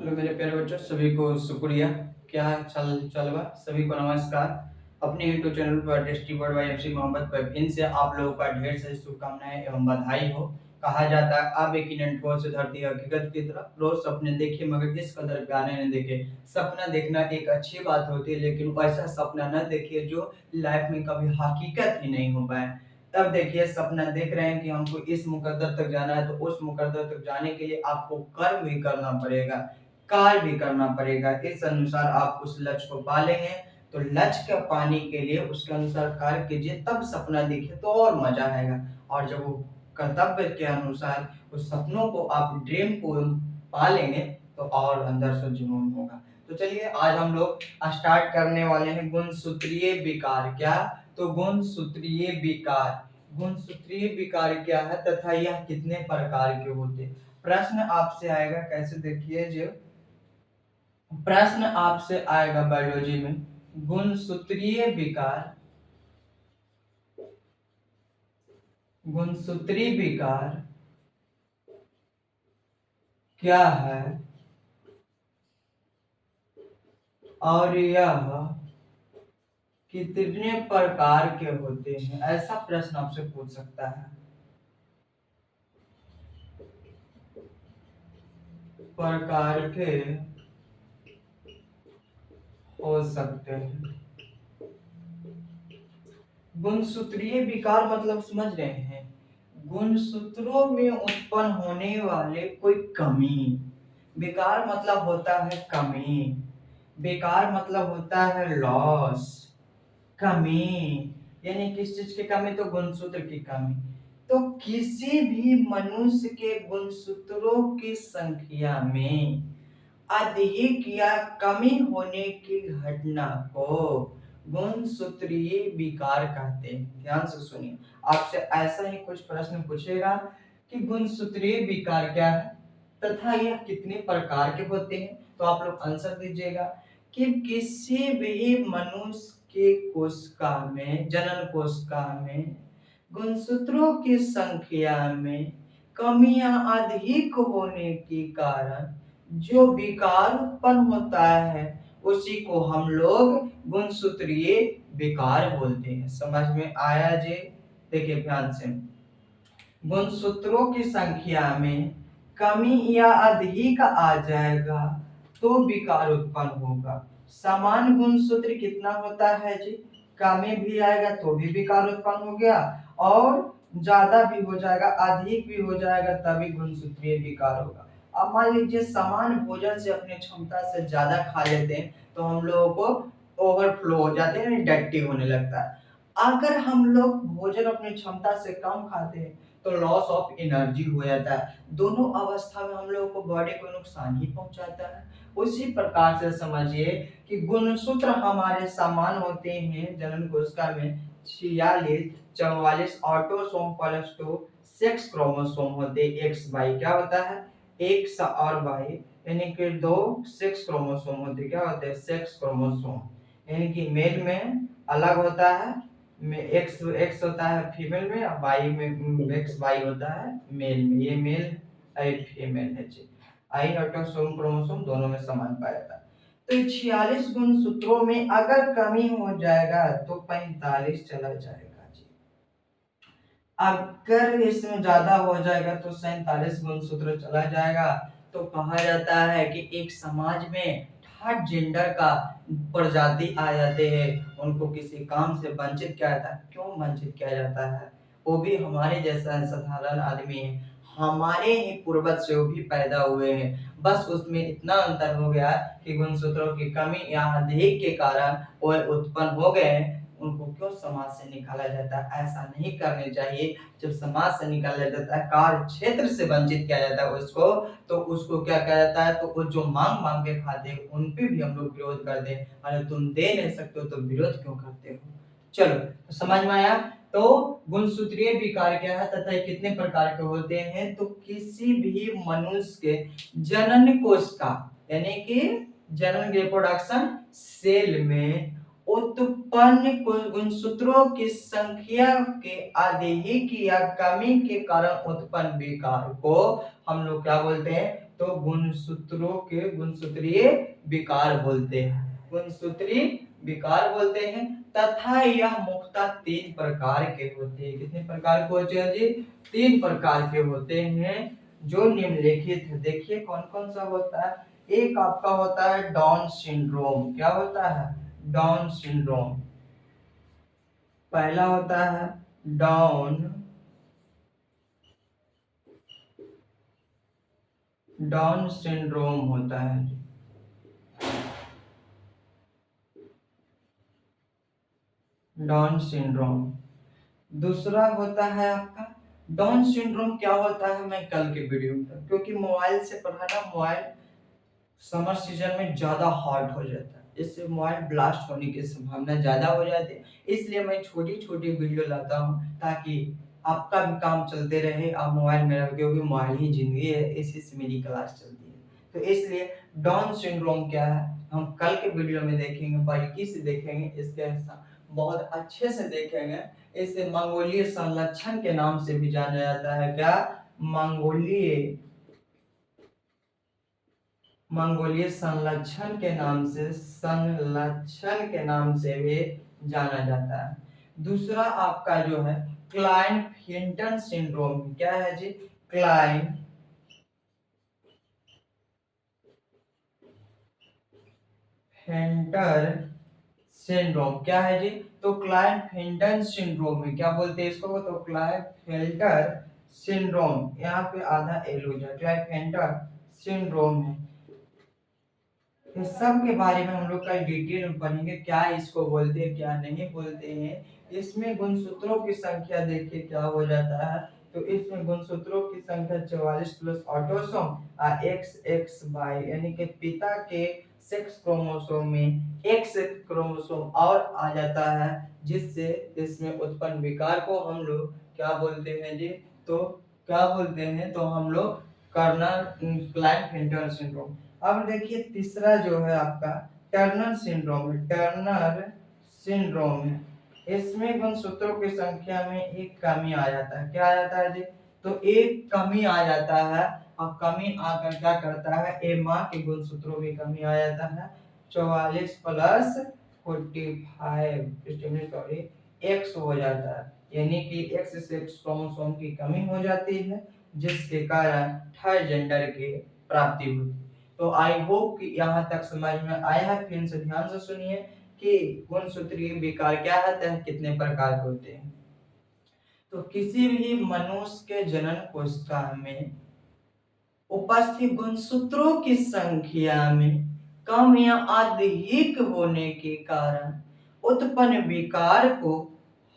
Hello मेरे प्यारे बच्चों, सभी को शुक्रिया। क्या चल बा सभी को नमस्कार। अपने यूट्यूब चैनल पर tasty word by MC Mohammed पर फिर से आप लोगों का ढेर सारी शुभकामनाएं एवं बधाई हो। कहा जाता है आप यकीनन ठोस से धरती हकीकत की तरफ रोज सपने देखिए, मगर इस कदर गाने न देखे। सपना देखना एक अच्छी बात होती है, लेकिन वैसा सपना न देखिए जो लाइफ में कभी हकीकत ही नहीं हो पाए। तब देखिए, सपना देख रहे हैं कि हमको इस मुकद्दर तक जाना है, तो उस मुकद्दर तक जाने के लिए आपको कर्म भी करना पड़ेगा, कार्य भी करना पड़ेगा। इस अनुसार आप उस लक्ष्य को पालेंगे। तो लक्ष्य को पाने के लिए उसके अनुसार कार्य कीजिए, तब सपना देखिए तो और मजा आएगा। और जब वो कर्तव्य के अनुसार उस सपनों को आप ड्रीम को पालेंगे तो और अंदर से जुनून होगा। तो चलिए आज हम लोग स्टार्ट करने वाले हैं गुणसूत्रीय विकार। क्या? तो गुणसूत्रीय विकार, गुणसूत्रीय विकार क्या है तथा यह कितने प्रकार के होते हैं। प्रश्न आपसे आएगा, कैसे देखिए, जो प्रश्न आपसे आएगा बायोलॉजी में, गुणसूत्रीय विकार, गुणसूत्रीय विकार क्या है और यह कितने प्रकार के होते हैं, ऐसा प्रश्न आपसे पूछ सकता है। प्रकार के हो सकते हैं। गुणसूत्रीय विकार मतलब समझ रहे हैं, गुणसूत्रों में उत्पन्न होने वाले कोई कमी। विकार मतलब होता है कमी, विकार मतलब होता है लॉस, कमी। यानी किस चीज की कमी? तो गुणसूत्र की कमी। तो किसी भी मनुष्य के गुणसूत्रों की संख्या में अधिक या कमी होने की घटना को गुणसूत्रीय विकार कहते हैं। ध्यान से सुनिए, आपसे ऐसा ही कुछ प्रश्न पूछेगा कि गुणसूत्रीय विकार क्या है तथा यह कितने प्रकार के होते हैं। तो आप लोग आंसर दीजिएगा कि किसी भी मनुष्य के कोशिका में, जनन कोशिका में गुणसूत्रों की संख्या में कमियां अधिक होने के कारण जो विकार उत्पन्न होता है उसी को हम लोग गुणसूत्रीय विकार बोलते हैं। समझ में आया जी? देखिए ध्यान से, गुणसूत्रों की संख्या में कमी या अधिक आ जाएगा तो विकार उत्पन्न होगा। समान गुणसूत्र कितना होता है जी? कमी भी आएगा तो भी विकार उत्पन्न हो गया, और ज्यादा भी हो जाएगा, अधिक भी हो जाएगा तभी गुणसूत्रीय विकार होगा। अब मान लीजिए समान भोजन से अपने क्षमता से ज्यादा खा लेते हैं तो हम लोगों को ओवरफ्लो हो जाते हैं, डट्टी होने लगता है। अगर हम लोग भोजन अपनी क्षमता से कम खाते हैं तो लॉस ऑफ एनर्जी हो जाता है। दोनों अवस्था में हम लोगों को बॉडी को नुकसान ही पहुंचाता है। उसी प्रकार से समझिए कि गुणसूत्र हमारे समान होते हैं जनन कोशिका में 46 44 ऑटोसोम प्लस 2 सेक्स क्रोमोसोम होते हैं। एक्स वाई क्या होता है? एक्स और वाई, यानी कि दो सेक्स क्रोमोसोम होते हैं। क्या होते हैं? Sex chromosome. यानी कि मेल में अलग होता है, में एक्स एक्स होता है फीमेल में, और वाई में एक्स वाई होता है मेल में। ये मेल और फीमेल है जी। आई ऑटोसोम क्रोमोसोम दोनों में समान पाया जाता है। तो 46 गुणसूत्रों में अगर कमी हो जाएगा तो 45 चला जाएगा जी। अगर इसमें ज्यादा हो जाएगा तो 47 गुणसूत्र चला जाएगा। तो कहा जाता है कि एक समाज में थर्ड जेंडर का प्रजाति आ जाते हैं, उनको किसी काम से वंचित किया जाता है। क्यों वंचित किया जाता है? वो भी हमारे जैसा साधारण आदमी है, हमारे ही पूर्वज से वो भी पैदा हुए हैं, बस उसमें इतना अंतर हो गया कि गुणसूत्रों की कमी या अधिक के कारण वो उत्पन्न हो गए हैं। उनको क्यों समाज से निकाला जाता है? ऐसा नहीं करने चाहिए। जब समाज से निकाला जाता है, कार्य क्षेत्र से वंचित किया जाता है उसको, तो उसको क्या किया जाता है? तो वो जो मांग मांग के खाते हैं उन पे भी हम लोग विरोध करते हैं। अरे तुम दे नहीं सकते हो तो विरोध क्यों करते हो? चलो, तो समझ में आया। तो गुणसूत्रीय विकार क्या है तथा ये कितने प्रकार के होते हैं? तो किसी भी मनुष्य के जनन कोशिका, यानी कि जनन रिप्रोडक्शन सेल में उत्पन्न कुल गुणसूत्रों की संख्या के अधिक या कमी के कारण उत्पन्न विकार को हम लोग क्या बोलते हैं? तो गुणसूत्रों के गुणसूत्रीय विकार बोलते हैं, गुणसूत्री विकार बोलते हैं। तथा यह मुख्यतः 3 प्रकार के होते हैं। कितने प्रकार के होते हैं जी? 3 प्रकार के होते हैं जो निम्नलिखित है। देखिए कौन कौन सा होता है। एक आपका होता है डाउन सिंड्रोम। क्या होता है? Down syndrome. पहला होता है डाउन सिंड्रोम होता है। Down syndrome. दूसरा होता है आपका डाउन सिंड्रोम। क्या होता है मैं कल के वीडियो में, क्योंकि मोबाइल से पढ़ाना, मोबाइल समर सीजन में ज्यादा हॉट हो जाता है, इससे मोबाइल ब्लास्ट होने की संभावना ज्यादा हो जाती है। इसलिए मैं छोटी छोटी वीडियो लाता हूँ ताकि आपका भी काम चलते रहे, आप मोबाइल में रहो, क्योंकि मोबाइल ही जिंदगी है, इसी से मेरी क्लास चलती है। तो इसलिए डाउन सिंड्रोम क्या है हम कल के वीडियो में देखेंगे, बारीकी से देखेंगे, इसके बहुत अच्छे से देखेंगे। इसे मंगोलीय संलक्षण के नाम से भी जाना जाता है। क्या? मंगोलीय संलक्षण के नाम से भी जाना जाता है। दूसरा आपका जो है क्लाइनफेल्टर सिंड्रोम। क्या है जी? Klinefelter syndrome. क्या है जी? तो क्लाइनफेल्टर सिंड्रोम में क्या बोलते हैं इसको? तो क्लाइनफेल्टर सिंड्रोम, यहाँ पे आधा एल हो जाए, क्लाइनफेल्टर सिंड्रोम है। इस सब के बारे में हम लोग कल डिटेल में पढ़ेंगे, क्या इसको बोलते हैं क्या नहीं बोलते हैं। इसमें गुणसूत्रों की संख्या देखिए क्या हो जाता है। तो इसमें गुणसूत्रों की संख्या 44 प्लस ऑटोसोम और एक्स एक्स वाई, यानी कि पिता के सेक्स क्रोमोसोम में एक्स क्रोमोसोम और आ जाता है, जिससे इसमें उत्पन्न विकार को हम लोग क्या बोलते हैं जी? तो क्या बोलते हैं? तो हम लोग क्लाइनफेल्टर सिंड्रोम। अब देखिए तीसरा जो है आपका टर्नर सिंड्रोम है। टर्नर सिंड्रोम है। इसमें गुणसूत्रों की संख्या में एक कमी आ जाता है। क्या आ जाता है जी? तो एक कमी आ जाता है, और कमी आकर क्या करता है? ए माँ के गुणसूत्रों में कमी आ जाता है। 44 प्लस 45 सॉरी एक्स हो जाता है, यानी कि एक्स सेक्स क्रोमोसोम की कमी हो जाती है, जिसके कारण थर्ड जेंडर की प्राप्ति होती है। तो आई होप कि यहाँ तक समझ में आया है। फिर से ध्यान से सुनिए कि गुणसूत्रीय विकार क्या होता है, कितने प्रकार के होते हैं। तो किसी भी मनुष्य के जनन कोशिका में उपस्थित गुणसूत्रों की संख्या में कम या अधिक होने के कारण उत्पन्न विकार को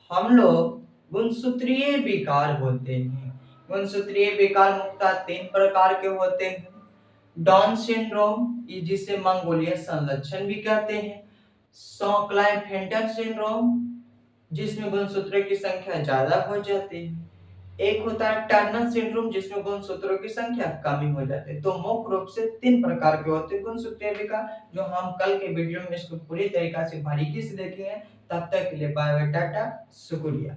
हम लोग गुणसूत्रीय विकार बोलते हैं। गुणसूत्रीय विकार मुख्यतः 3 प्रकार के होते हैं। डाउन सिंड्रोम, जिसे मंगोलियन संलक्षण भी कहते हैं। क्लाइनफेल्टर सिंड्रोम, जिसमें गुणसूत्रों की संख्या ज्यादा हो जाती है। एक होता है टर्नर सिंड्रोम, जिसमें गुणसूत्रों की संख्या कमी हो जाती है। तो मुख्य रूप से 3 प्रकार के होते हैं गुणसूत्रीय विकार, जो हम कल के वीडियो में इसको पूरी तरीका से बारीकी से देखेंगे। तब तक के लिए बाय बाय, टाटा, शुक्रिया।